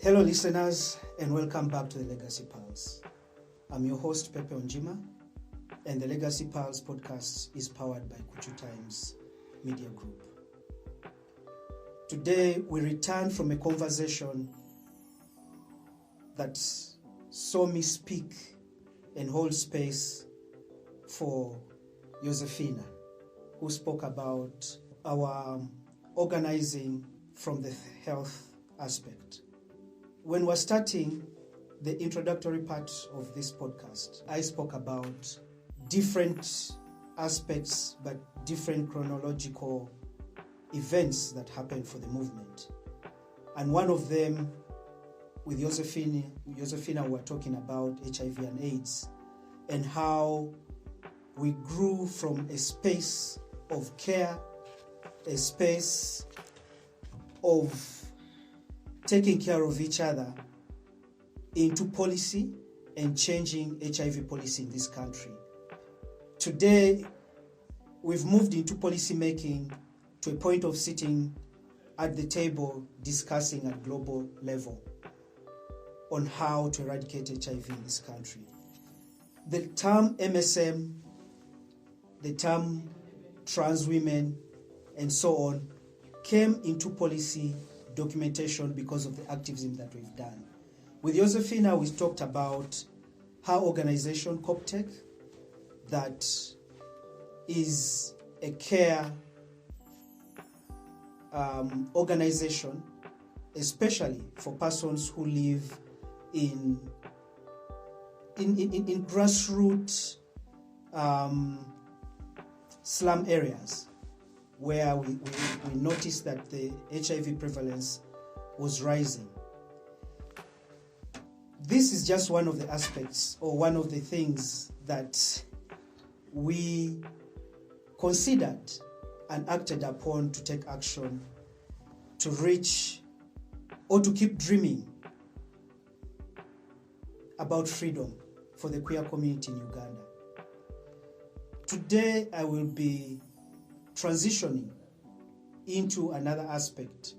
Hello listeners, and welcome back to the Legacy Pulse. I'm your host Pepe Onziema, and the Legacy Pulse podcast is powered by Kuchu Times Media Group. Today we return from a conversation that saw me speak and hold space for Josephina, who spoke about our organizing from the health aspect. When we're starting the introductory part of this podcast, I spoke about different aspects but different chronological events that happened for the movement. And one of them, with Josephina, we were talking about HIV and AIDS and how we grew from a space of care, a space of taking care of each other, into policy and changing HIV policy in this country. Today, we've moved into policy making to a point of sitting at the table discussing at global level on how to eradicate HIV in this country. The term MSM, the term trans women, and so on, came into policy documentation because of the activism that we've done. With Josephina, we talked about her organization, COPTEC, that is a care organization, especially for persons who live in grassroots slum areas, where we noticed that the HIV prevalence was rising. This is just one of the aspects or one of the things that we considered and acted upon to take action to reach or to keep dreaming about freedom for the queer community in Uganda. Today I will be transitioning into another aspect.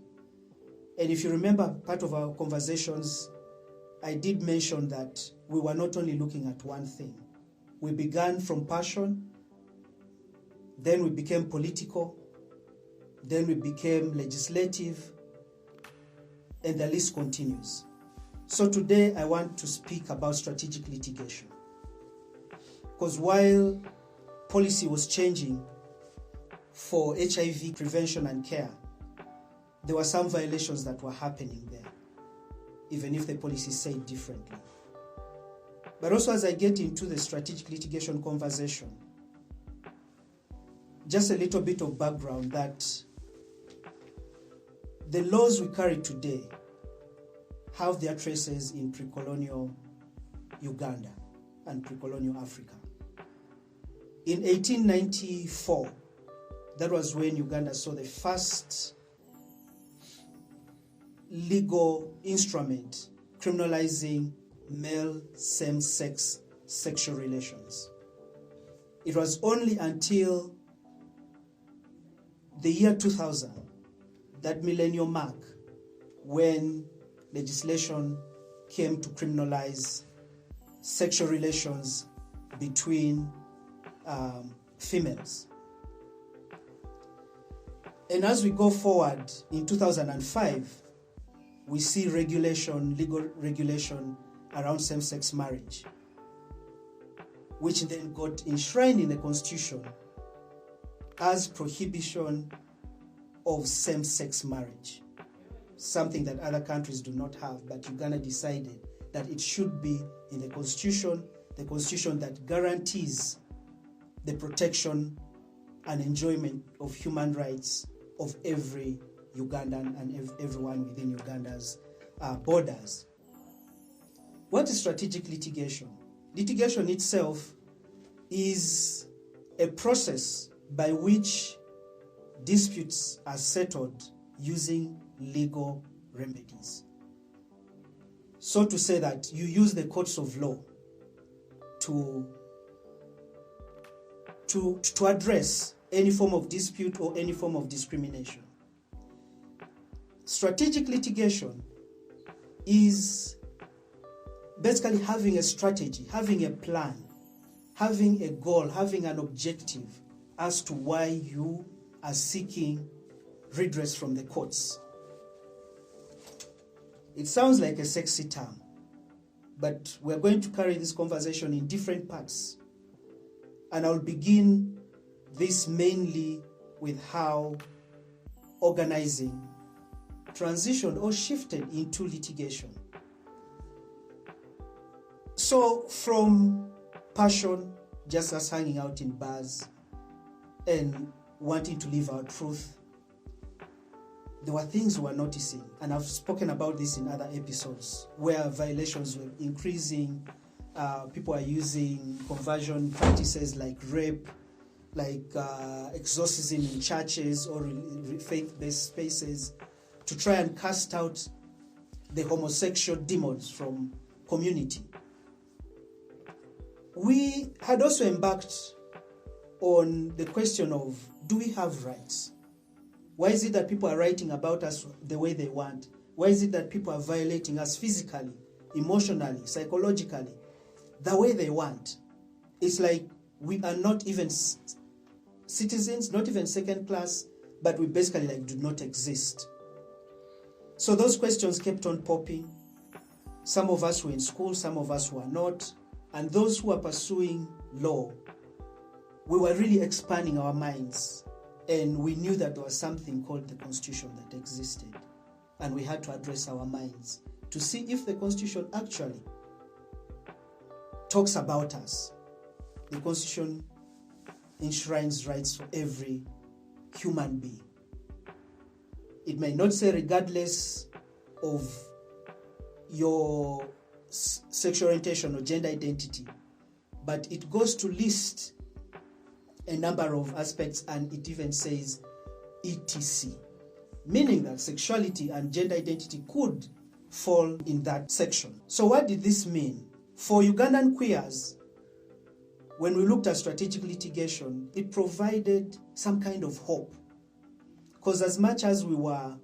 And if you remember part of our conversations, I did mention that we were not only looking at one thing. We began from passion, then we became political, then we became legislative, and the list continues. So today I want to speak about strategic litigation. Because while policy was changing for HIV prevention and care, there were some violations that were happening there, even if the policy said differently. But also, as I get into the strategic litigation conversation, just a little bit of background that the laws we carry today have their traces in pre-colonial Uganda and pre-colonial Africa. In 1894, that was when Uganda saw the first legal instrument criminalizing male same-sex sexual relations. It was only until the year 2000, that millennium mark, when legislation came to criminalize sexual relations between females. And as we go forward, in 2005, we see legal regulation around same-sex marriage, which then got enshrined in the Constitution as prohibition of same-sex marriage, something that other countries do not have, but Uganda decided that it should be in the Constitution that guarantees the protection and enjoyment of human rights of every Ugandan and everyone within Uganda's borders. What is strategic litigation? Litigation itself is a process by which disputes are settled using legal remedies. So to say that you use the courts of law to address any form of dispute or any form of discrimination. Strategic litigation is basically having a strategy, having a plan, having a goal, having an objective as to why you are seeking redress from the courts. It sounds like a sexy term, but we're going to carry this conversation in different parts. And I'll begin this mainly with how organizing transitioned or shifted into litigation. So from passion, just us hanging out in bars and wanting to live our truth, there were things we were noticing, and I've spoken about this in other episodes, where violations were increasing. People are using conversion practices like rape, like exorcism in churches or faith-based spaces to try and cast out the homosexual demons from community. We had also embarked on the question of, do we have rights? Why is it that people are writing about us the way they want? Why is it that people are violating us physically, emotionally, psychologically, the way they want? It's like we are not even citizens, not even second class, but we basically do not exist. So those questions kept on popping. Some of us were in school, some of us were not. And those who are pursuing law, we were really expanding our minds. And we knew that there was something called the Constitution that existed. And we had to address our minds to see if the Constitution actually talks about us. The Constitution enshrines rights for every human being. It may not say regardless of your sexual orientation or gender identity, but it goes to list a number of aspects, and it even says etc, meaning that sexuality and gender identity could fall in that section. So what did this mean? For Ugandan queers, when we looked at strategic litigation, it provided some kind of hope. Because as much as we were,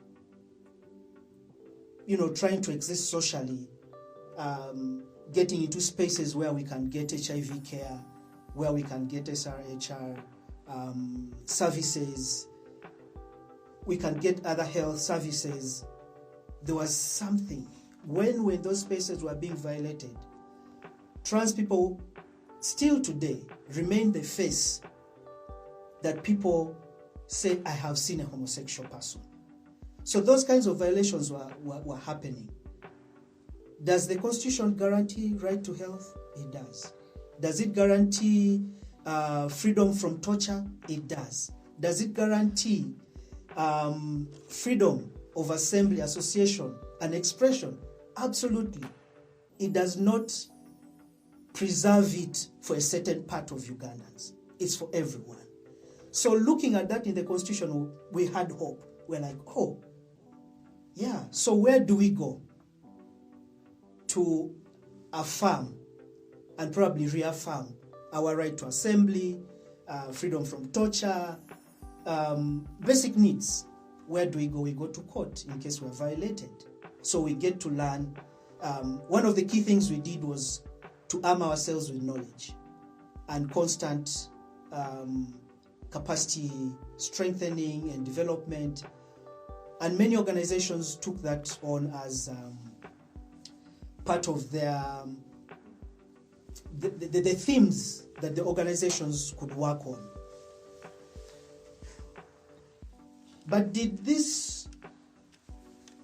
trying to exist socially, getting into spaces where we can get HIV care, where we can get SRHR services, we can get other health services, there was something. When those spaces were being violated, trans people still today remain the face that people say, I have seen a homosexual person. So those kinds of violations were happening. Does the Constitution guarantee right to health? It does. Does it guarantee freedom from torture? It does. Does it guarantee freedom of assembly, association, and expression? Absolutely. It does not preserve it for a certain part of Ugandans. It's for everyone. So looking at that in the Constitution, we had hope. We're like, oh, yeah, so where do we go to affirm and probably reaffirm our right to assembly, freedom from torture, basic needs? Where do we go? We go to court in case we're violated. So we get to learn. One of the key things we did was to arm ourselves with knowledge and constant capacity strengthening and development. And many organizations took that on as part of their the themes that the organizations could work on. But did this,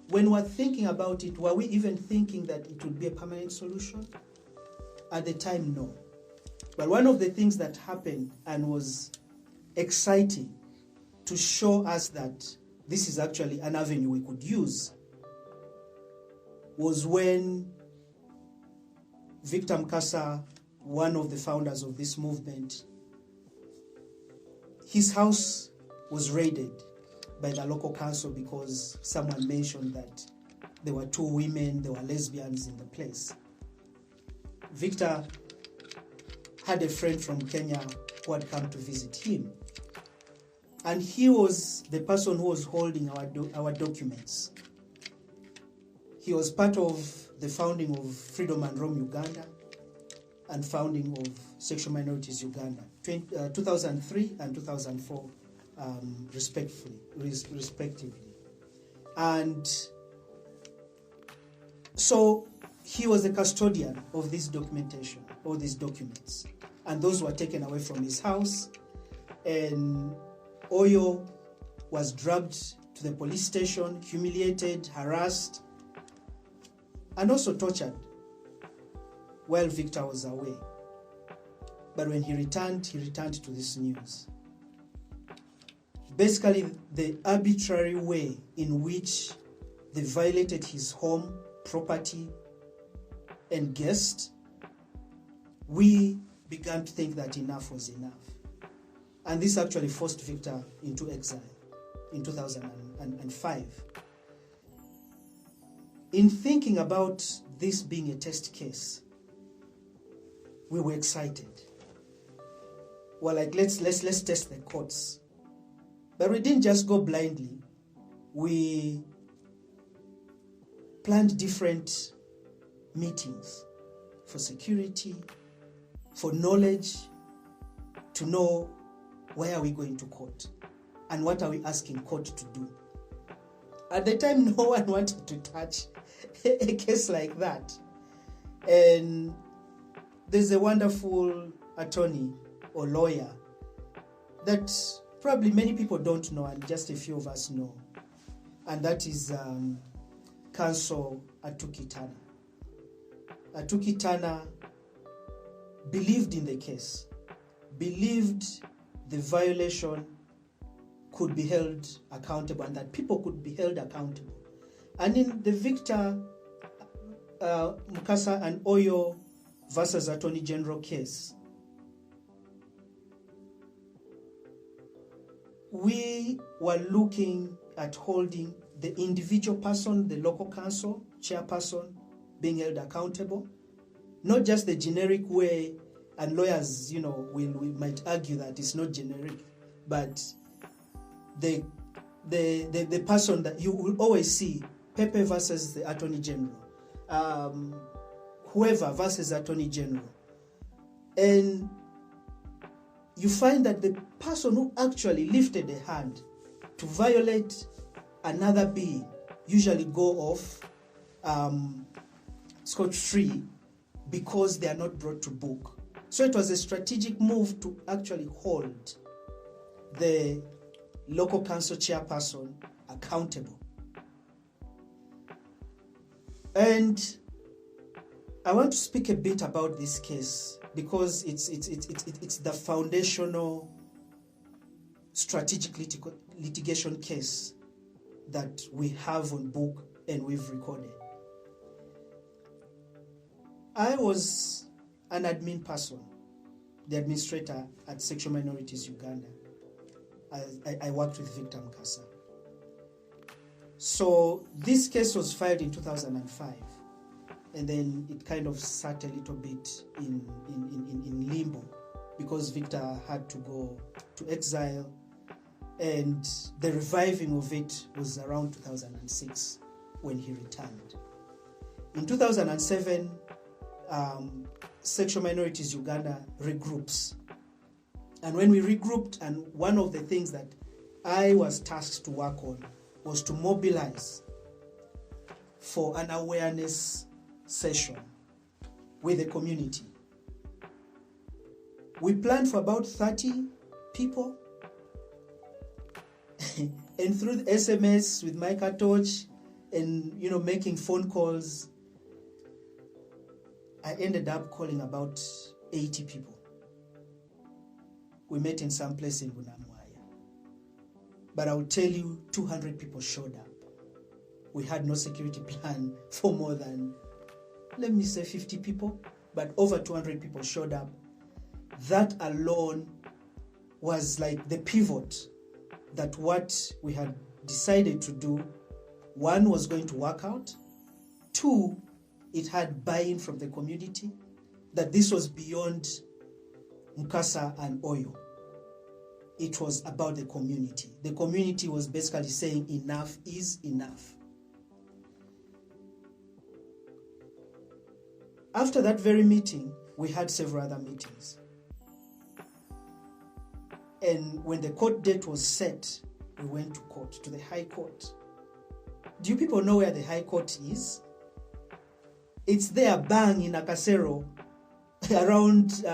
when we're thinking about it, were we even thinking that it would be a permanent solution? At the time, no. But one of the things that happened and was exciting to show us that this is actually an avenue we could use was when Victor Mkasa, one of the founders of this movement, his house was raided by the local council because someone mentioned that there were 2 women, there were lesbians in the place. Victor had a friend from Kenya who had come to visit him. And he was the person who was holding our documents. He was part of the founding of Freedom and Rome Uganda and founding of Sexual Minorities Uganda, 2003 and 2004, respectively. And so he was the custodian of this documentation, or these documents, and those were taken away from his house, and Oyo was dragged to the police station, humiliated, harassed, and also tortured while Victor was away. But when he returned to this news. Basically, the arbitrary way in which they violated his home, property, and guest, we began to think that enough was enough. And this actually forced Victor into exile in 2005. In thinking about this being a test case, we were excited. Well, like let's test the courts. But we didn't just go blindly. We planned different meetings for security, for knowledge, to know where are we going to court and what are we asking court to do. At the time, no one wanted to touch a case like that. And there's a wonderful attorney or lawyer that probably many people don't know and just a few of us know. And that is Counsel Atuki Tana. Atuki Tana believed in the case, believed the violation could be held accountable and that people could be held accountable. And in the Victor Mukasa and Oyo versus Attorney General case, we were looking at holding the individual person, the local council, chairperson, being held accountable, not just the generic way, and lawyers, we might argue that it's not generic, but the person that you will always see, Pepe versus the Attorney General, whoever versus Attorney General. And you find that the person who actually lifted a hand to violate another being usually go off scot-free because they are not brought to book. So it was a strategic move to actually hold the local council chairperson accountable. And I want to speak a bit about this case because it's the foundational strategic litigation case that we have on book and we've recorded. I was an admin person, the administrator at Sexual Minorities Uganda. I worked with Victor Mukasa. So this case was filed in 2005, and then it kind of sat a little bit in limbo because Victor had to go to exile, and the reviving of it was around 2006 when he returned. In 2007, Sexual Minorities Uganda regroups. And when we regrouped, and one of the things that I was tasked to work on was to mobilize for an awareness session with the community. We planned for about 30 people. And through the SMS with Micah Torch and, making phone calls, I ended up calling about 80 people. We met in some place in Bunamwaya. But I will tell you, 200 people showed up. We had no security plan for more than, 50 people, but over 200 people showed up. That alone was like the pivot that what we had decided to do, one, was going to work out. Two, it had buy-in from the community, that this was beyond Mukasa and Oyo. It was about the community. The community was basically saying enough is enough. After that very meeting, we had several other meetings. And when the court date was set, we went to court, to the High Court. Do you people know where the High Court is? It's there, bang, in Akasero, around,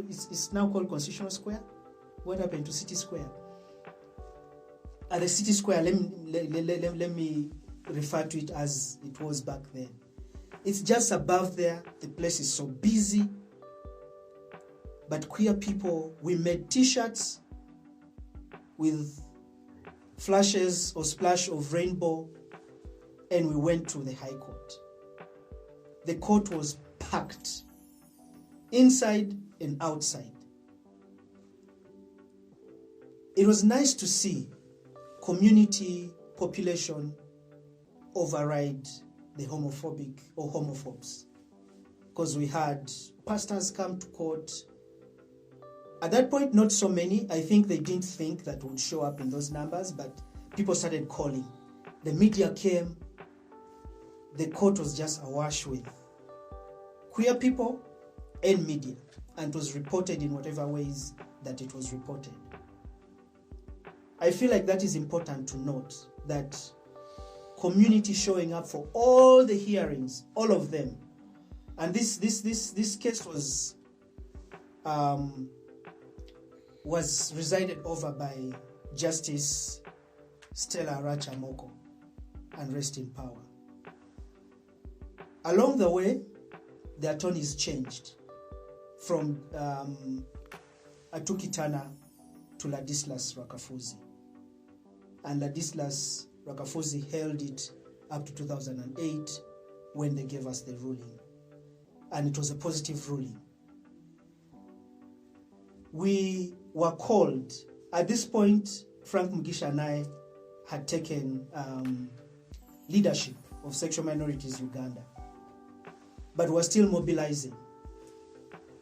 it's now called Constitutional Square. What happened to City Square? At the City Square, let me refer to it as it was back then. It's just above there. The place is so busy. But queer people, we made t-shirts with flashes or splash of rainbow, and we went to the High Court. The court was packed, inside and outside. It was nice to see community, population override the homophobic or homophobes, because we had pastors come to court. At that point, not so many. I think they didn't think that would show up in those numbers, but people started calling. The media came. The court was just awash with queer people and media, and it was reported in whatever ways that it was reported. I feel like that is important to note, that community showing up for all the hearings, all of them. And this case was resided over by Justice Stella Arach-Amoko, and rest in power. Along the way, the attorneys changed from Atukitana to Ladislas Rakafuzi. And Ladislas Rakafuzi held it up to 2008 when they gave us the ruling. And it was a positive ruling. We were called. At this point, Frank Mugisha and I had taken leadership of Sexual Minorities Uganda. But we were still mobilizing.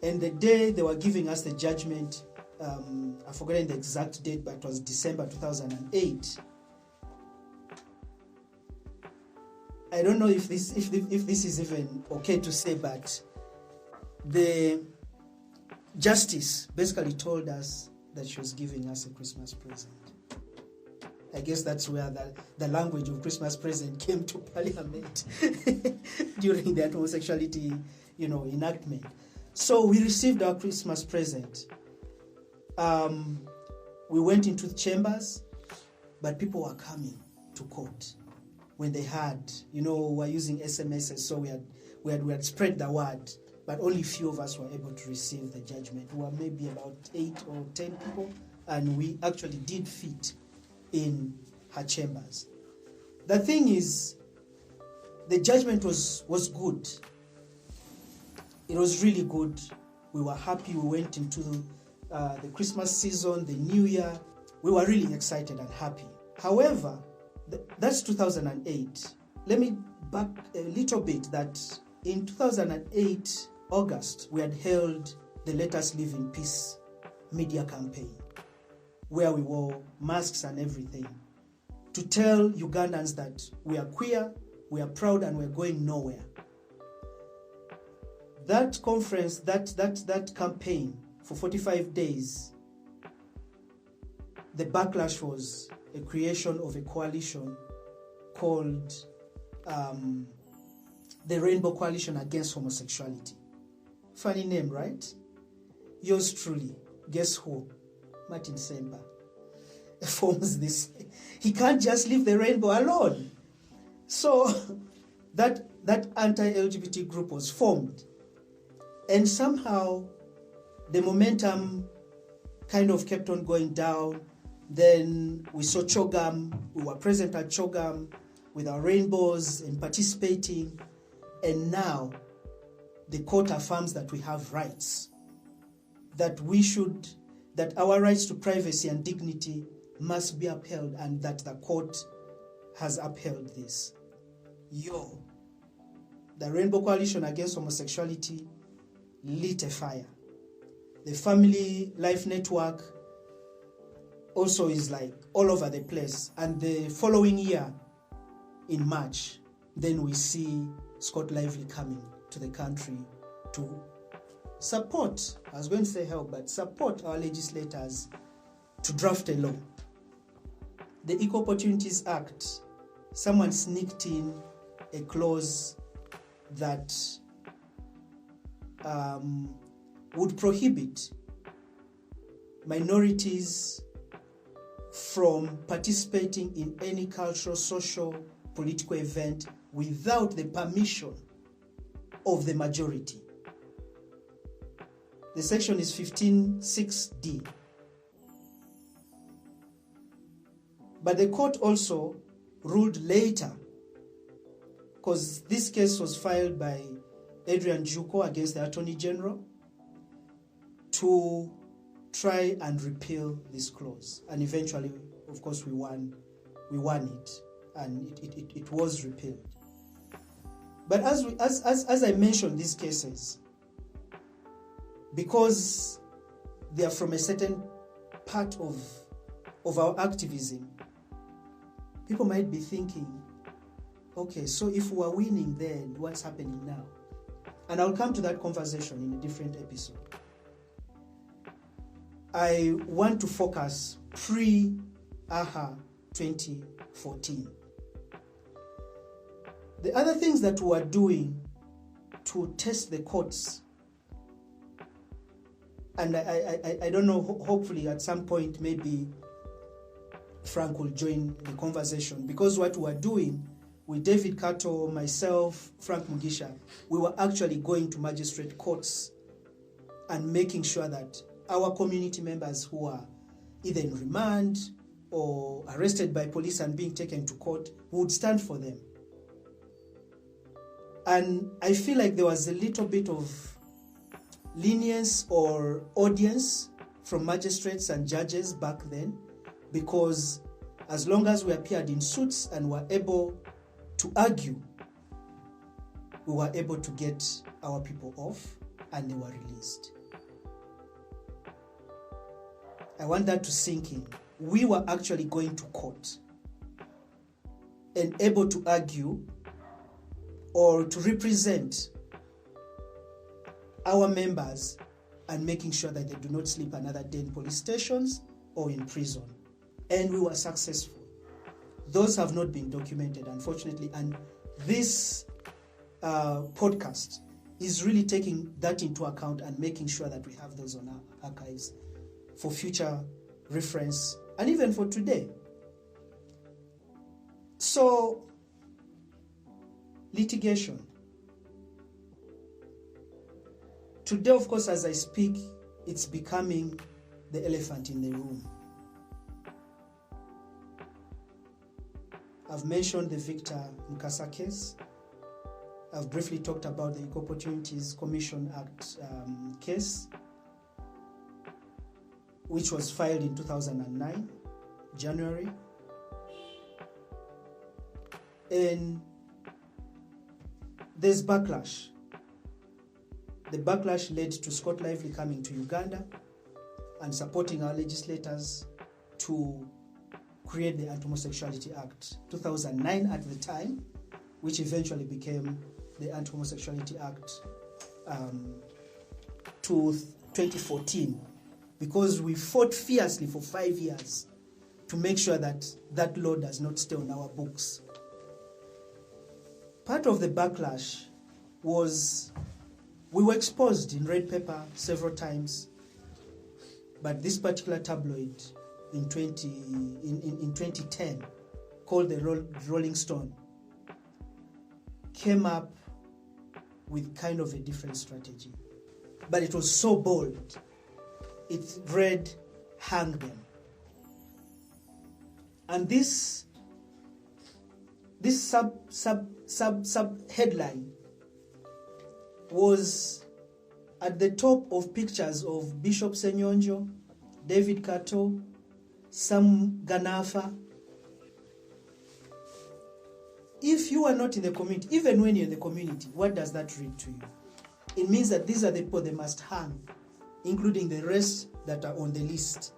And the day they were giving us the judgment, I've forgotten the exact date, but it was December 2008. I don't know if this is even okay to say, but the justice basically told us that she was giving us a Christmas present. I guess that's where the language of Christmas present came to Parliament during that homosexuality, enactment. So we received our Christmas present. We went into the chambers, but people were coming to court when they had, we're using SMSs, so we had spread the word, but only few of us were able to receive the judgment. We were maybe about 8 or 10 people, and we actually did fit in her chambers. The thing is, the judgment was good. It was really good. We were happy. We went into the Christmas season, the New Year. We were really excited and happy. However, that's 2008. Let me back a little bit, that in 2008, August, we had held the Let Us Live in Peace media campaign, where we wore masks and everything, to tell Ugandans that we are queer, we are proud, and we're going nowhere. That conference, that campaign for 45 days, the backlash was a creation of a coalition called the Rainbow Coalition Against Homosexuality. Funny name, right? Yours truly. Guess who? Martin Semba forms this. He can't just leave the rainbow alone. So that anti-LGBT group was formed. And somehow the momentum kind of kept on going down. Then we saw Chogam. We were present at Chogam with our rainbows and participating. And now the court affirms that we have rights, that our rights to privacy and dignity must be upheld, and that the court has upheld this. The Rainbow Coalition Against Homosexuality lit a fire. The Family Life Network also is like all over the place. And the following year, in March, then we see Scott Lively coming to the country to support, I was going to say help, but support our legislators to draft a law. The Equal Opportunities Act, someone sneaked in a clause that would prohibit minorities from participating in any cultural, social, political event without the permission of the majority. The section is 15(6)(d). But the court also ruled later, because this case was filed by Adrian Juko against the Attorney General, to try and repeal this clause. And eventually, of course, we won it, and it was repealed. But as I mentioned, these cases, because they are from a certain part of our activism, people might be thinking, okay, so if we are winning, then what's happening now? And I'll come to that conversation in a different episode. I want to focus pre-AHA 2014. The other things that we are doing to test the courts, and I don't know, hopefully at some point maybe Frank will join the conversation, because what we are doing with David Kato, myself, Frank Mugisha, we were actually going to magistrate courts and making sure that our community members who are either in remand or arrested by police and being taken to court, would stand for them. And I feel like there was a little bit of lenience or audience from magistrates and judges back then, because as long as we appeared in suits and were able to argue, we were able to get our people off and they were released. I want that to sink in. We were actually going to court and able to argue or to represent our members and making sure that they do not sleep another day in police stations or in prison. And we were successful. Those have not been documented, unfortunately, and this podcast is really taking that into account and making sure that we have those on our archives for future reference and even for today. So, litigation. Today, of course, as I speak, it's becoming the elephant in the room. I've mentioned the Victor Nkasa case. I've briefly talked about the Equal Opportunities Commission Act case, which was filed in 2009, January. And there's backlash. The backlash led to Scott Lively coming to Uganda and supporting our legislators to create the Anti-Homosexuality Act 2009 at the time, which eventually became the Anti-Homosexuality Act to 2014, because we fought fiercely for 5 years to make sure that that law does not stay on our books. Part of the backlash was we were exposed in red paper several times, but this particular tabloid in 2010, called the Rolling Stone, came up with kind of a different strategy. But it was so bold. It read, "Hang them." And this sub headline was at the top of pictures of Bishop Senyonjo, David Kato, Sam Ganafa. If you are not in the community, even when you're in the community, what does that read to you? It means that these are the people they must hang, including the rest that are on the list.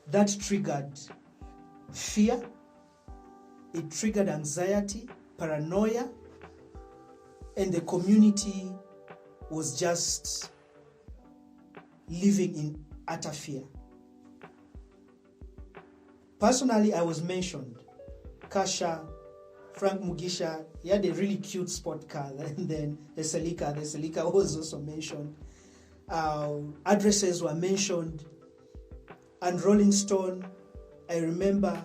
That triggered fear, it triggered anxiety, paranoia, and the community was just living in utter fear. Personally, I was mentioned. Kasha, Frank Mugisha, he had a really cute sport car, and then the Celica was also mentioned. Addresses were mentioned, and Rolling Stone, I remember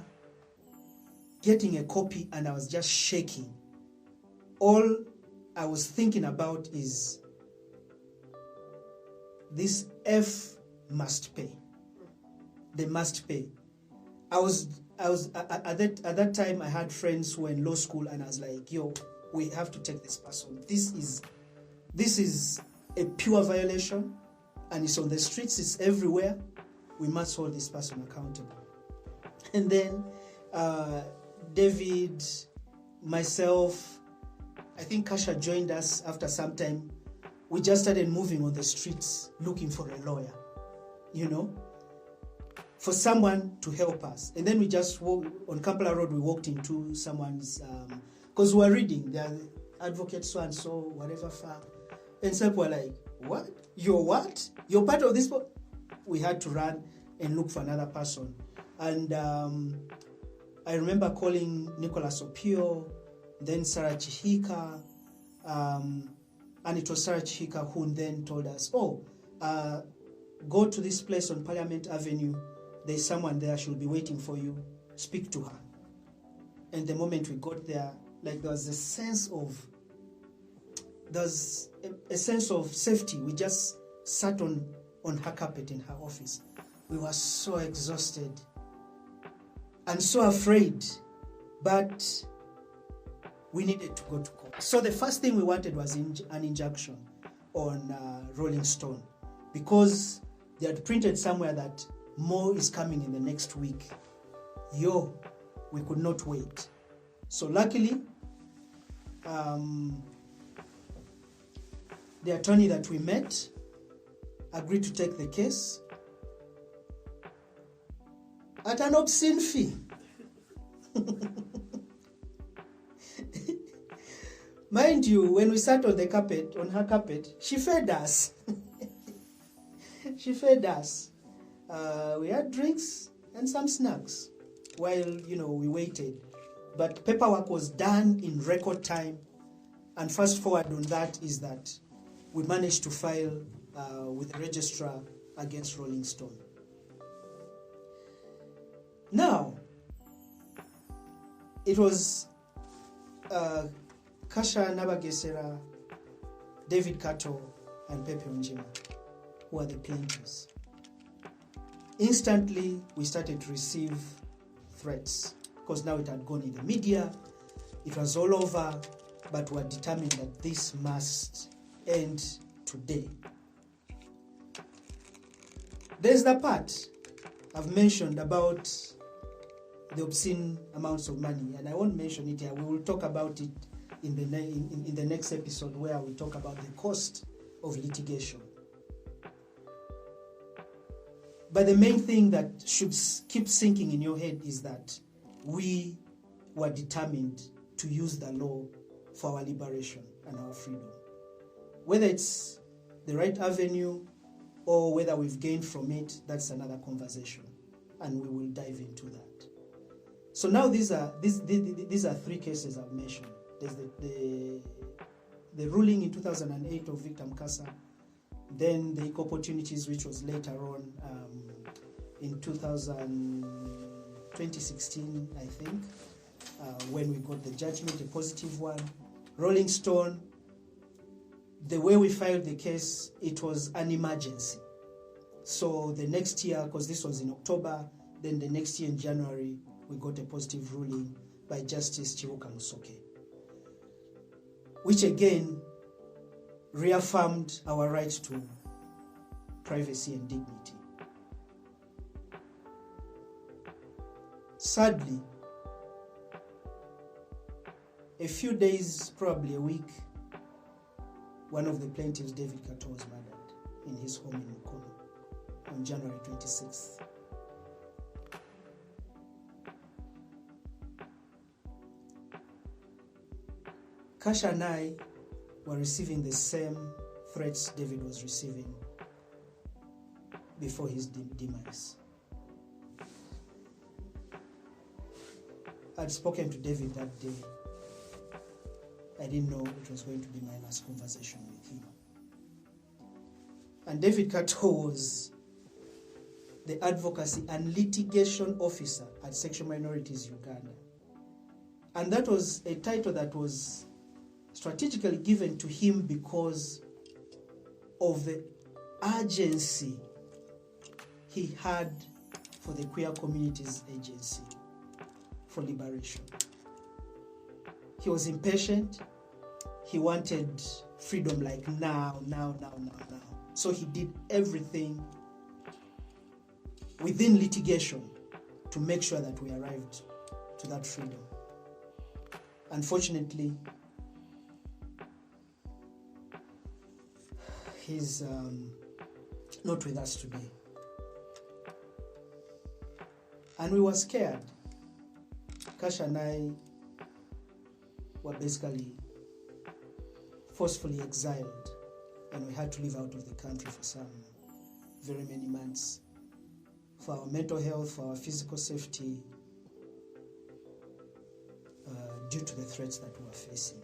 getting a copy and I was just shaking. All I was thinking about is this F must pay. They must pay. I was at that time I had friends who were in law school, and I was like, yo, we have to take this person. This is a pure violation, and it's on the streets, it's everywhere. We must hold this person accountable. And then David, myself, I think Kasha joined us after some time. We just started moving on the streets looking for a lawyer, for someone to help us. And then we just on Kampala Road, we walked into someone's, because we were reading, they're advocate so-and-so, whatever firm. And some were like, what? You're what? You're part of this? We had to run and look for another person. And I remember calling Nicholas Opio, then Sarah Chihika, and it was Sarah Chihika who then told us, go to this place on Parliament Avenue. There's someone there, she'll be waiting for you. Speak to her. And the moment we got there, like there was a sense of safety. We just sat on her carpet in her office. We were so exhausted and so afraid, but we needed to go to court. So the first thing we wanted was an injunction on Rolling Stone, because they had printed somewhere that more is coming in the next week. We could not wait. So luckily, the attorney that we met agreed to take the case at an obscene fee. Mind you, when we sat on her carpet, she fed us. She fed us. We had drinks and some snacks while, we waited. But paperwork was done in record time. And fast forward on that is that we managed to file with the registrar against Rolling Stone. Now, it was Kasha Nabagesera, David Kato, and Pepe Onziema who are the plaintiffs. Instantly, we started to receive threats because now it had gone in the media, it was all over, but we were determined that this must end today. There's the part I've mentioned about the obscene amounts of money, and I won't mention it here. We will talk about it in the next episode, where we talk about the cost of litigation. But the main thing that should keep sinking in your head is that we were determined to use the law for our liberation and our freedom. Whether it's the right avenue or whether we've gained from it, that's another conversation, and we will dive into that. So now these are three cases I've mentioned. There's the ruling in 2008 of Victor Mkasa, then the equal opportunities, which was later on in 2016, I think, when we got the judgment, a positive one. Rolling Stone, the way we filed the case, it was an emergency. So the next year, because this was in October, then the next year in January, we got a positive ruling by Justice Chiwoka Musoke, which again reaffirmed our right to privacy and dignity. Sadly, a few days, probably a week, one of the plaintiffs, David Kato, was murdered in his home in Mukono on January 26th. Kasha and I were receiving the same threats David was receiving before his demise. I'd spoken to David that day. I didn't know it was going to be my last conversation with him. And David Kato was the advocacy and litigation officer at Sexual Minorities Uganda. And that was a title that was strategically given to him because of the urgency he had for the queer community's agency for liberation. He was impatient. He wanted freedom like now. So he did everything within litigation to make sure that we arrived to that freedom. Unfortunately, he's not with us today. And we were scared. Kash and I were basically forcefully exiled, and we had to live out of the country for some very many months for our mental health, for our physical safety, due to the threats that we were facing.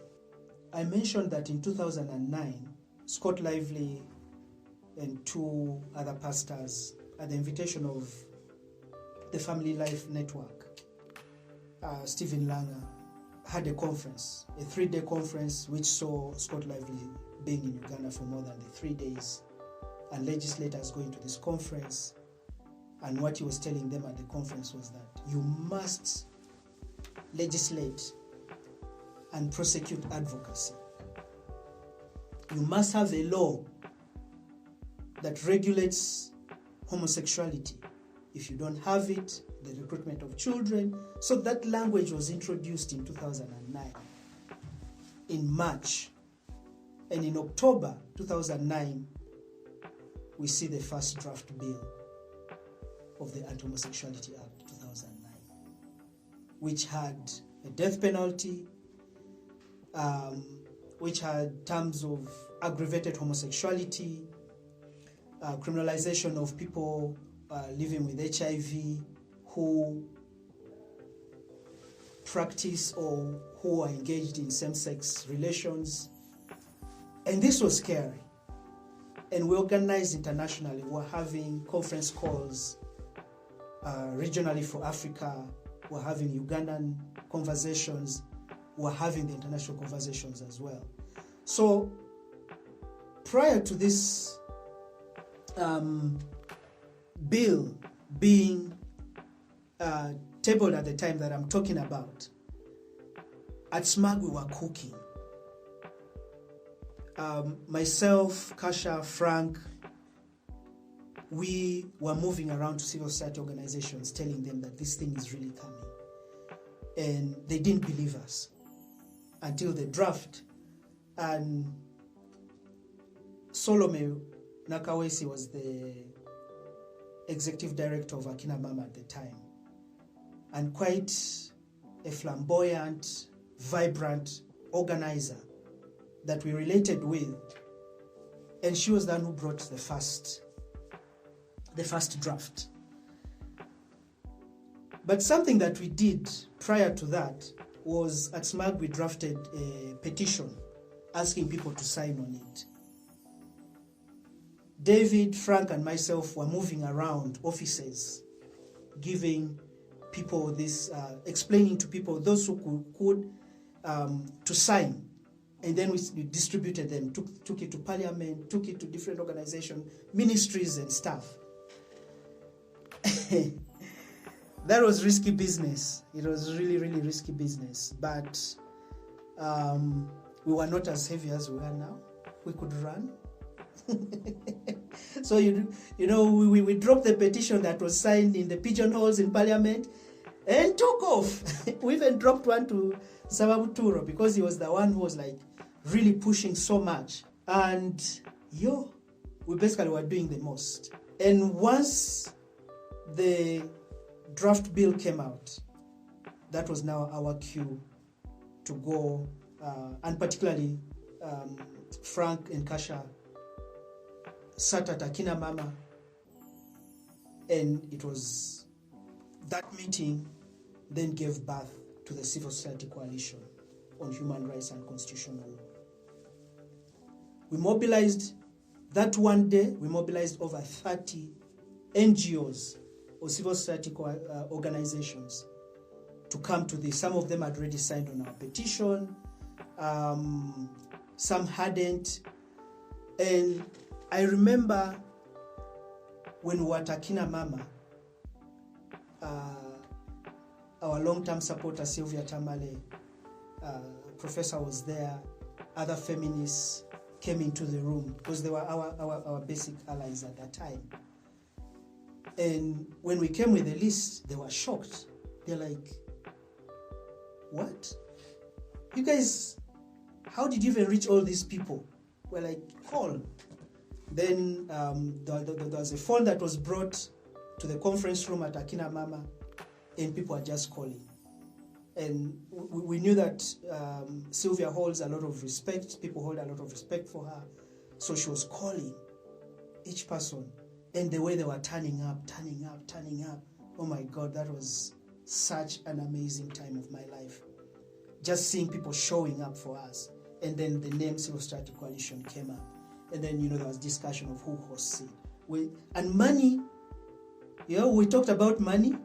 I mentioned that in 2009, Scott Lively and two other pastors, at the invitation of the Family Life Network, Stephen Langer, had a conference, a 3-day conference, which saw Scott Lively being in Uganda for more than the 3 days, and legislators going to this conference. And what he was telling them at the conference was that you must legislate and prosecute advocacy. You must have a law that regulates homosexuality. If you don't have it, the recruitment of children. So that language was introduced in 2009, in March. And in October 2009, we see the first draft bill of the Anti-Homosexuality Act 2009, which had a death penalty, which had terms of aggravated homosexuality, criminalization of people living with HIV who practice or who are engaged in same-sex relations. And this was scary. And we organized internationally. We're having conference calls regionally for Africa. We're having Ugandan conversations. We're having the international conversations as well. So prior to this bill being tabled at the time that I'm talking about, at SMAG we were cooking. Myself, Kasha, Frank, we were moving around to civil society organizations telling them that this thing is really coming. And they didn't believe us until the draft. And Solomon Nakawesi was the executive director of Akina Mama at the time, and quite a flamboyant, vibrant organizer that we related with. And she was the one who brought the first draft. But something that we did prior to that was at SMAG we drafted a petition asking people to sign on it. David, Frank, and myself were moving around offices, giving people this, explaining to people, those who could, to sign. And then we distributed them, took it to Parliament, took it to different organizations, ministries and stuff. That was risky business. It was really, really risky business. But we were not as heavy as we are now. We could run. So, we dropped the petition that was signed in the pigeonholes in Parliament and took off. We even dropped one to Sababuturo because he was the one who was like really pushing so much. And we basically were doing the most. And once the draft bill came out, that was now our cue to go, and particularly Frank and Kasha sat at Akina Mama, and it was that meeting then gave birth to the Civil Society Coalition on Human Rights and Constitutional Law. We mobilized that one day, we mobilized over 30 NGOs or civil society organizations to come to this. Some of them had already signed on our petition, some hadn't. And I remember when we were at Akina Mama, our long-term supporter, Sylvia Tamale, professor was there, other feminists came into the room because they were our basic allies at that time. And when we came with the list, they were shocked. They're like, what? You guys, how did you even reach all these people? We're like, call. Then there was a phone that was brought to the conference room at Akina Mama, and people are just calling. And we knew that Sylvia holds a lot of respect. People hold a lot of respect for her. So she was calling each person. And the way they were turning up. Oh my God, that was such an amazing time of my life. Just seeing people showing up for us. And then the name Civil Society Coalition came up. And then, there was discussion of who hosts it. And money, we talked about money.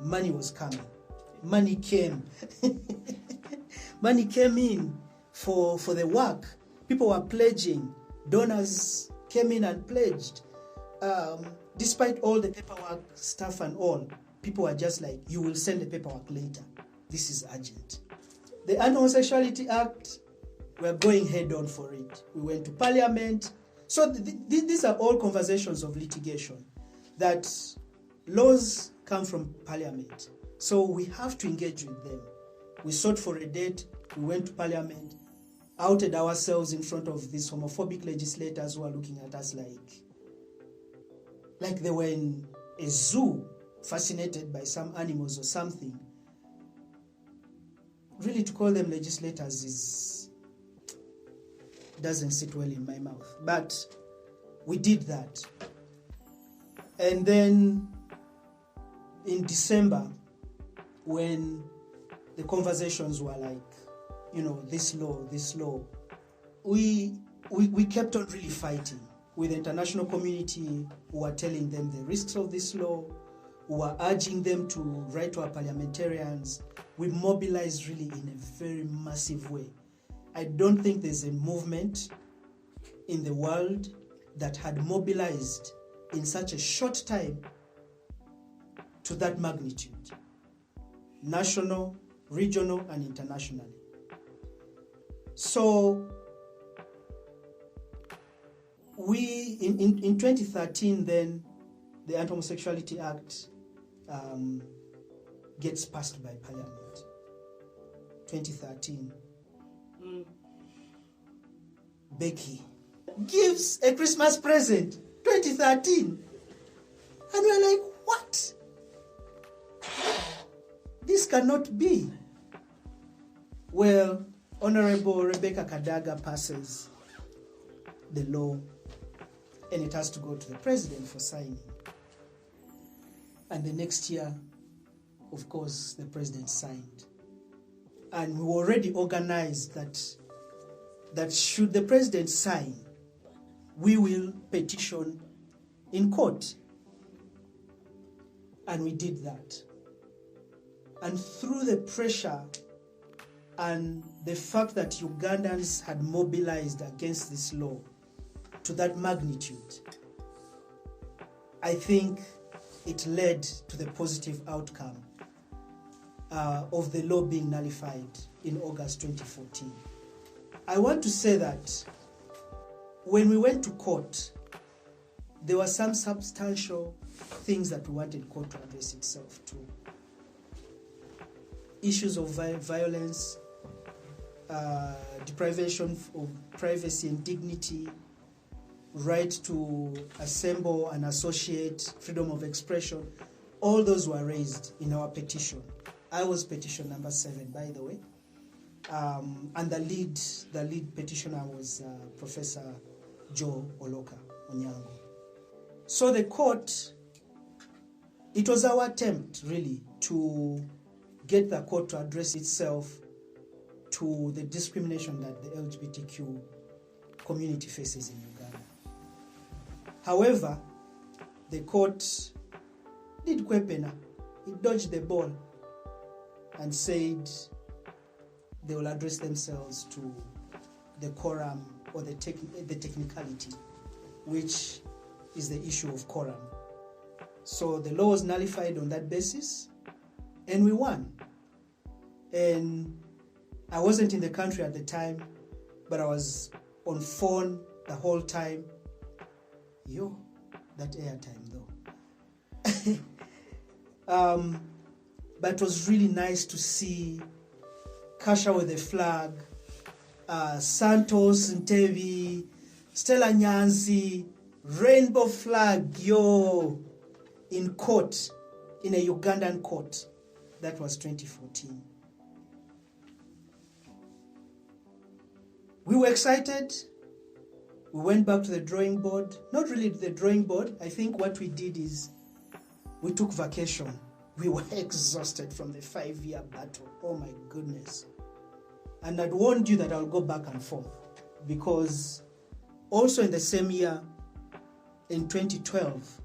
Money was coming. Money came. Money came in for the work. People were pledging. Donors came in and pledged. Despite all the paperwork stuff and all, people were just like, you will send the paperwork later. This is urgent. The Anti-Homosexuality Act, we're going head on for it. We went to Parliament. So these are all conversations of litigation, that laws come from Parliament. So we have to engage with them. We sought for a date. We went to Parliament, outed ourselves in front of these homophobic legislators who are looking at us like they were in a zoo, fascinated by some animals or something. Really, to call them legislators doesn't sit well in my mouth. But we did that. And then in December, when the conversations were like, this law, we kept on really fighting with the international community, who were telling them the risks of this law, who were urging them to write to our parliamentarians. We mobilized really in a very massive way. I don't think there's a movement in the world that had mobilized in such a short time to that magnitude. National, regional, and internationally. So we, in 2013 then, the Anti-Homosexuality Act gets passed by Parliament. 2013. Becky gives a Christmas present, 2013. And we're like, what? This cannot be. Well, Honorable Rebecca Kadaga passes the law, and it has to go to the president for signing. And the next year, of course, the president signed. And we already organized that should the president sign, we will petition in court. And we did that. And through the pressure and the fact that Ugandans had mobilized against this law to that magnitude, I think it led to the positive outcome of the law being nullified in August 2014. I want to say that when we went to court, there were some substantial things that we wanted court to address itself to. Issues of violence, deprivation of privacy and dignity, right to assemble and associate, freedom of expression, all those were raised in our petition. I was petition number 7, by the way. And the lead petitioner was Professor Joe Oloka Onyango. So the court, it was our attempt really to get the court to address itself to the discrimination that the LGBTQ community faces in Uganda. However, the court did kwepena. It dodged the ball and said they will address themselves to the quorum or the technicality, which is the issue of quorum. So the law was nullified on that basis, and we won. And I wasn't in the country at the time, but I was on phone the whole time. Yo, that airtime though. But it was really nice to see Kasha with the flag, Santos, Ntevi, Stella Nyanzi, rainbow flag, yo, in court, in a Ugandan court. That was 2014. We were excited. We went back to the drawing board. Not really the drawing board. I think what we did is we took vacation. We were exhausted from the 5-year battle. Oh my goodness. And I'd warned you that I'll go back and forth, because also in the same year, in 2012,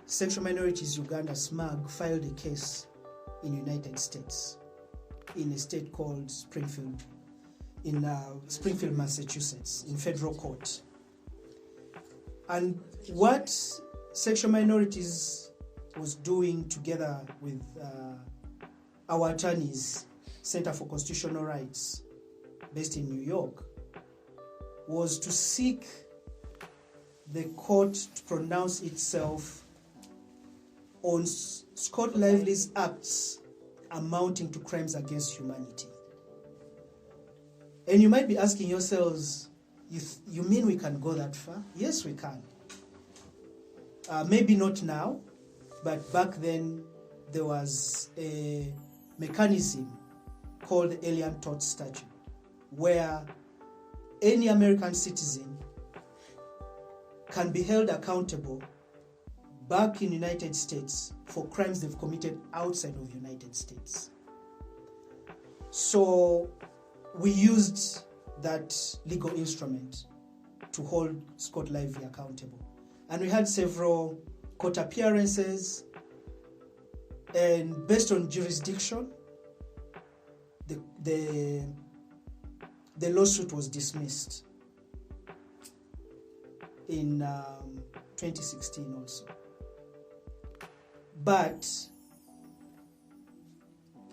Sexual Minorities Uganda SMAG filed a case in the United States, in a state called Springfield, in Springfield, Massachusetts, in federal court. And what Sexual Minorities was doing together with our attorneys, Center for Constitutional Rights, based in New York, was to seek the court to pronounce itself on Scott Lively's acts amounting to crimes against humanity. And you might be asking yourselves, you mean we can go that far? Yes, we can. Maybe not now, but back then there was a mechanism called the Alien Tort Statute, where any American citizen can be held accountable back in the United States for crimes they've committed outside of the United States. So we used that legal instrument to hold Scott Lively accountable. And we had several court appearances, and based on jurisdiction, the lawsuit was dismissed in 2016 also. But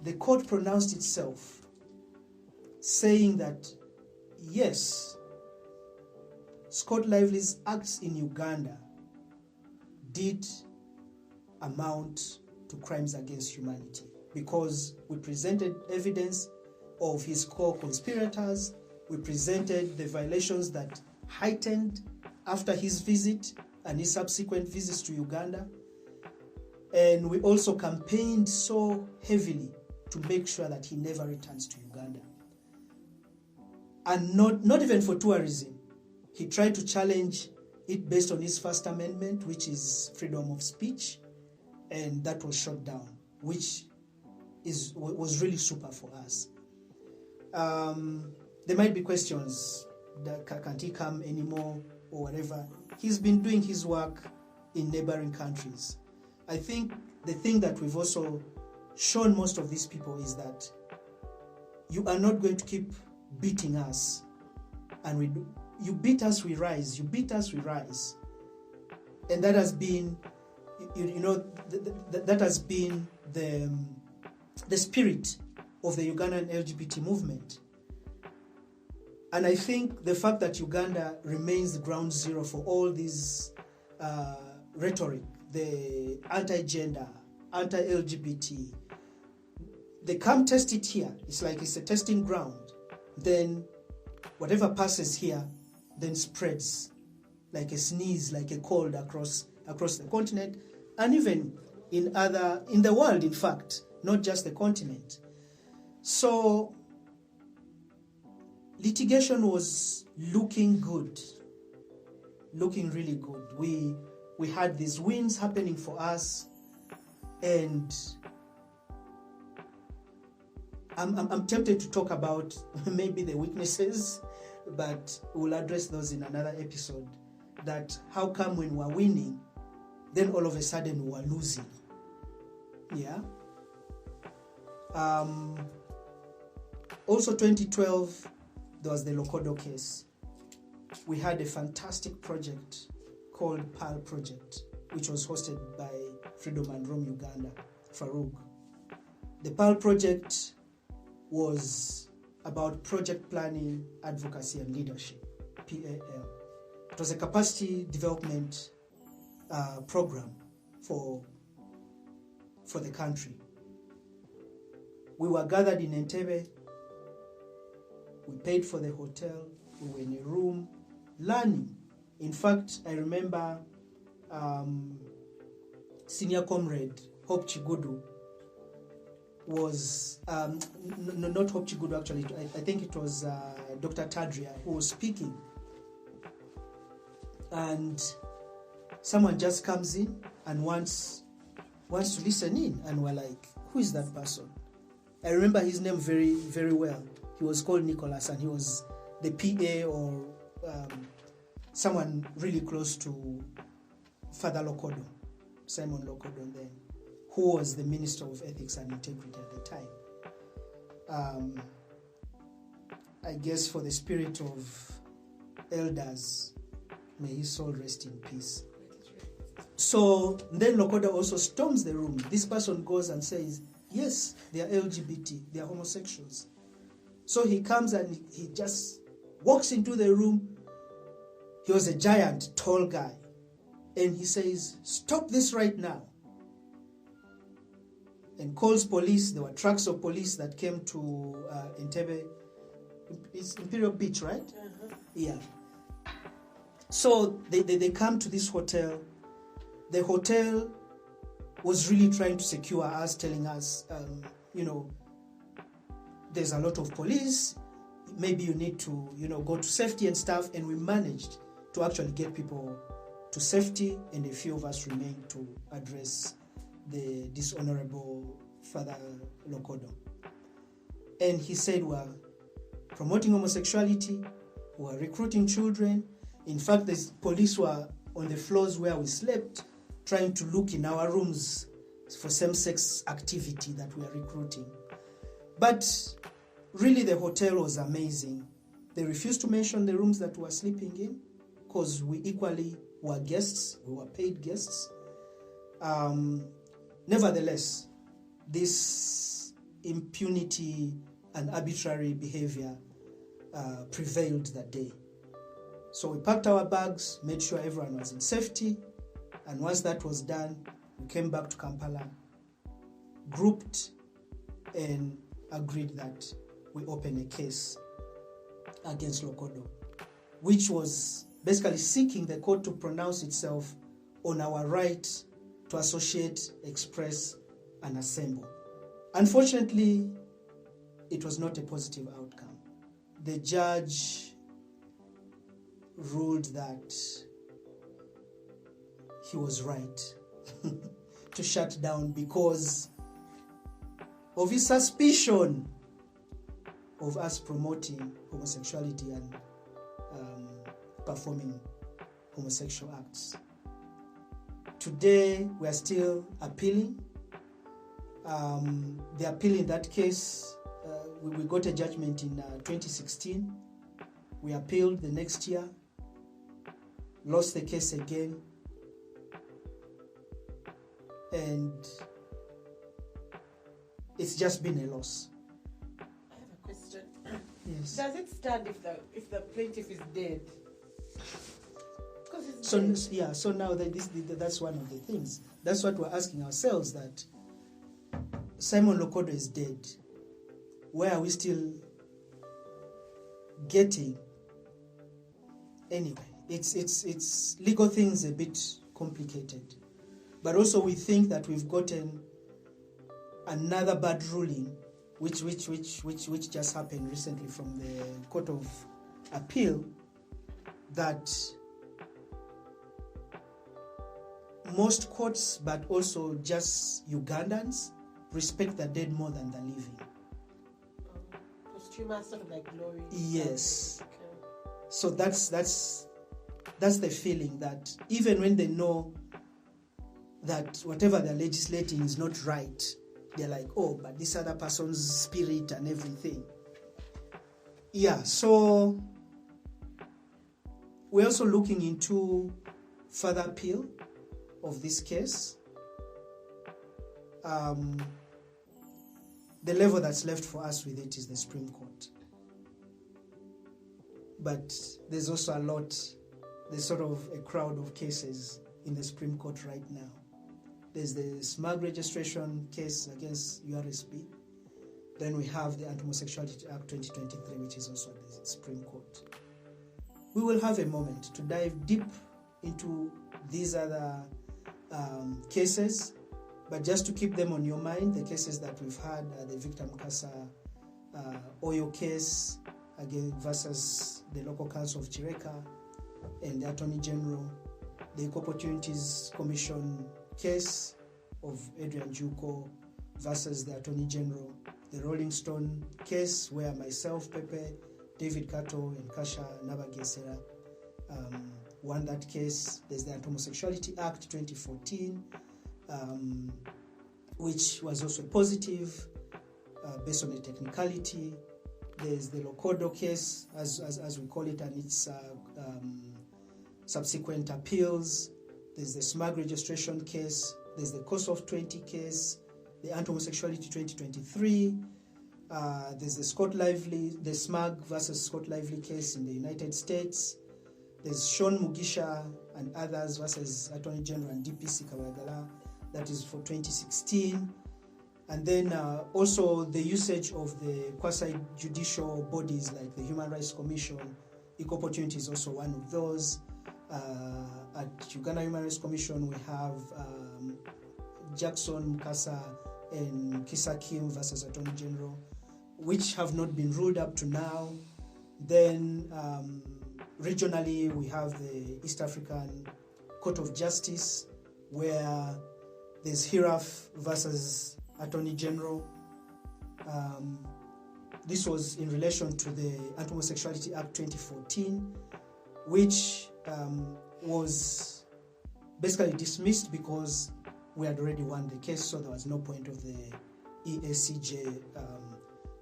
the court pronounced itself, saying that yes, Scott Lively's acts in Uganda did amount to crimes against humanity, because we presented evidence of his co-conspirators. We presented the violations that heightened after his visit and his subsequent visits to Uganda. And we also campaigned so heavily to make sure that he never returns to Uganda. And not even for tourism. He tried to challenge it based on his First Amendment, which is freedom of speech, and that was shot down, which was really super for us. There might be questions, that can't he come anymore or whatever. He's been doing his work in neighboring countries. I think the thing that we've also shown most of these people is that you are not going to keep beating us, and you beat us, we rise. You beat us, we rise. And that has been, that has been the spirit of the Ugandan LGBT movement. And I think the fact that Uganda remains the ground zero for all this rhetoric, the anti-gender, anti-LGBT, they come test it here. It's like it's a testing ground. Then whatever passes here then spreads like a sneeze, like a cold across the continent, and even in the world, in fact, not just the continent. So litigation was looking good, looking really good. We had these wins happening for us, and I'm tempted to talk about maybe the weaknesses, but we'll address those in another episode. That how come when we're winning, then all of a sudden we're losing? Yeah. Also 2012, there was the Lokodo case. We had a fantastic project called PAL Project, which was hosted by Freedom and Rome Uganda, Farouk. The PAL Project was about project planning, advocacy, and leadership, PAL. It was a capacity development program for the country. We were gathered in Entebbe. We paid for the hotel. We were in a room learning. In fact, I remember senior comrade Hope Chigudu was, not Hope Chigudu actually, I think it was Dr. Tadria who was speaking. And someone just comes in and wants to listen in, and we're like, who is that person? I remember his name very, very well. He was called Nicholas, and he was the PA or someone really close to Father Lokodo, Simon Lokodo then, who was the Minister of Ethics and Integrity at the time. I guess for the spirit of elders, may his soul rest in peace. So then Lokodo also storms the room. This person goes and says, yes, they are LGBT, they are homosexuals. So he comes and he just walks into the room. He was a giant, tall guy. And he says, stop this right now. And calls police. There were trucks of police that came to Entebbe. It's Imperial Beach, right? Uh-huh. Yeah. So they come to this hotel. The hotel was really trying to secure us, telling us, there's a lot of police. Maybe you need to, go to safety and stuff. And we managed to actually get people to safety, and a few of us remained to address the dishonorable Father Lokodo. And he said, we're promoting homosexuality, we're recruiting children. In fact, the police were on the floors where we slept, trying to look in our rooms for same-sex activity that we are recruiting. But really the hotel was amazing. They refused to mention the rooms that we were sleeping in because we equally were guests, we were paid guests. Nevertheless, this impunity and arbitrary behavior prevailed that day. So we packed our bags, made sure everyone was in safety, and once that was done, we came back to Kampala, grouped, and agreed that we open a case against Lokodo, which was basically seeking the court to pronounce itself on our right to associate, express, and assemble. Unfortunately, it was not a positive outcome. The judge ruled that he was right to shut down because of his suspicion of us promoting homosexuality and performing homosexual acts. Today, we are still appealing. The appeal in that case, we got a judgment in 2016. We appealed the next year, lost the case again, and it's just been a loss. I have a question. Yes. Does it stand if the plaintiff is dead? So now that's one of the things. That's what we're asking ourselves, that Simon Lokodo is dead. Where are we still getting? Anyway, it's legal things a bit complicated. But also we think that we've gotten another bad ruling which just happened recently from the Court of Appeal, that most courts, but also just Ugandans, respect the dead more than the living. Posthumous sort of like glory. Yes. Okay. So that's the feeling, that even when they know that whatever they're legislating is not right, they're like, oh, but this other person's spirit and everything. Yeah, so we're also looking into further appeal of this case. The level that's left for us with it is the Supreme Court. But there's also there's sort of a crowd of cases in the Supreme Court right now. There's the smug registration case against URSP. Then we have the Anti-Homosexuality Act 2023, which is also at the Supreme Court. We will have a moment to dive deep into these other cases, but just to keep them on your mind, the cases that we've had are the Victor Mukasa oil case again versus the local council of Chireka and the Attorney General, the Equal Opportunities Commission case of Adrian Juko versus the Attorney General, the Rolling Stone case where myself, Pepe, David Kato, and Kasha Nabagesera won that case. There's the Anti-Homosexuality Act 2014, which was also positive based on a technicality. There's the Lokodo case, as we call it, and its subsequent appeals. There's the SMAG registration case. There's the Course of 20 case, the Anti-Homosexuality 2023. There's the the SMAG versus Scott Lively case in the United States. There's Sean Mugisha and others versus Attorney General and DPC Kawagala, that is for 2016. And then also the usage of the quasi-judicial bodies like the Human Rights Commission. Equal Opportunity is also one of those. At Uganda Human Rights Commission, we have Jackson Mukasa and Kisa Kim versus Attorney General, which have not been ruled up to now. Then regionally, we have the East African Court of Justice, where there's Hiraf versus Attorney General. This was in relation to the Anti-Homosexuality Act 2014, which was basically dismissed because we had already won the case, so there was no point of the EACJ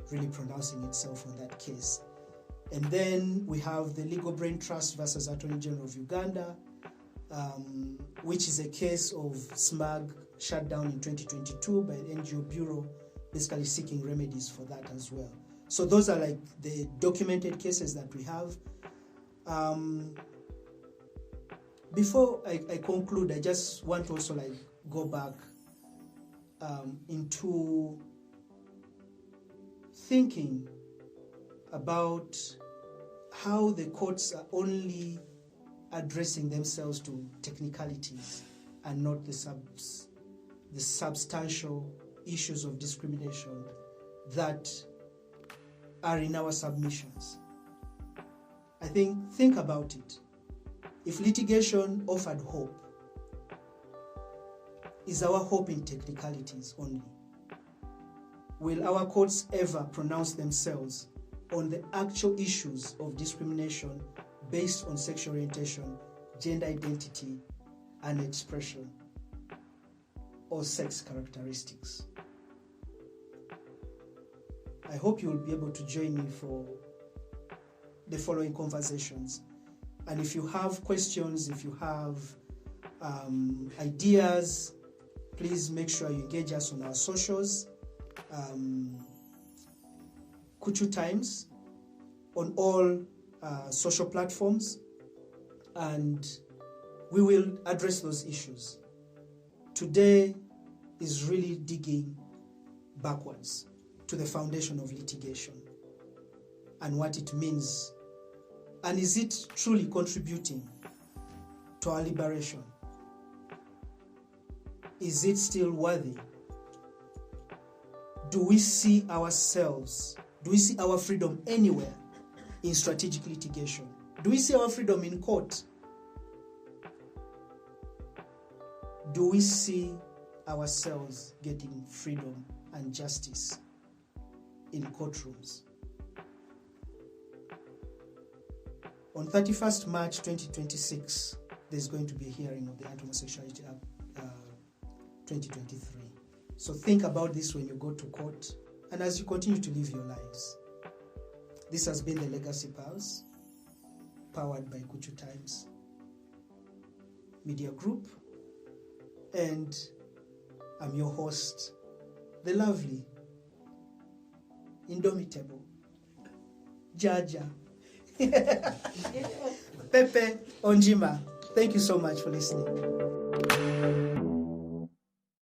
really pronouncing itself on that case. And then we have the Legal Brain Trust versus Attorney General of Uganda, which is a case of SMAG shut down in 2022 by the NGO Bureau, basically seeking remedies for that as well. So those are like the documented cases that we have. Before I conclude, I just want to also like go back into thinking about how the courts are only addressing themselves to technicalities and not the substantial issues of discrimination that are in our submissions. I think about it. If litigation offered hope, is our hope in technicalities only? Will our courts ever pronounce themselves on the actual issues of discrimination based on sexual orientation, gender identity, and expression, or sex characteristics? I hope you will be able to join me for the following conversations. And if you have questions, if you have ideas, please make sure you engage us on our socials. Kuchu Times on all social platforms, and we will address those issues. Today is really digging backwards to the foundation of litigation and what it means, and is it truly contributing to our liberation? Is it still worthy? do we see ourselves, do we see our freedom anywhere in strategic litigation? Do we see our freedom in court? Do we see ourselves getting freedom and justice in courtrooms? On 31st March 2026, there's going to be a hearing of the Anti-Homosexuality Act 2023. So think about this when you go to court and as you continue to live your lives. This has been the Legacy Pulse, powered by Kuchu Times Media Group, and I'm your host, the lovely, indomitable, Jaja, Pepe Onziema. Thank you so much for listening.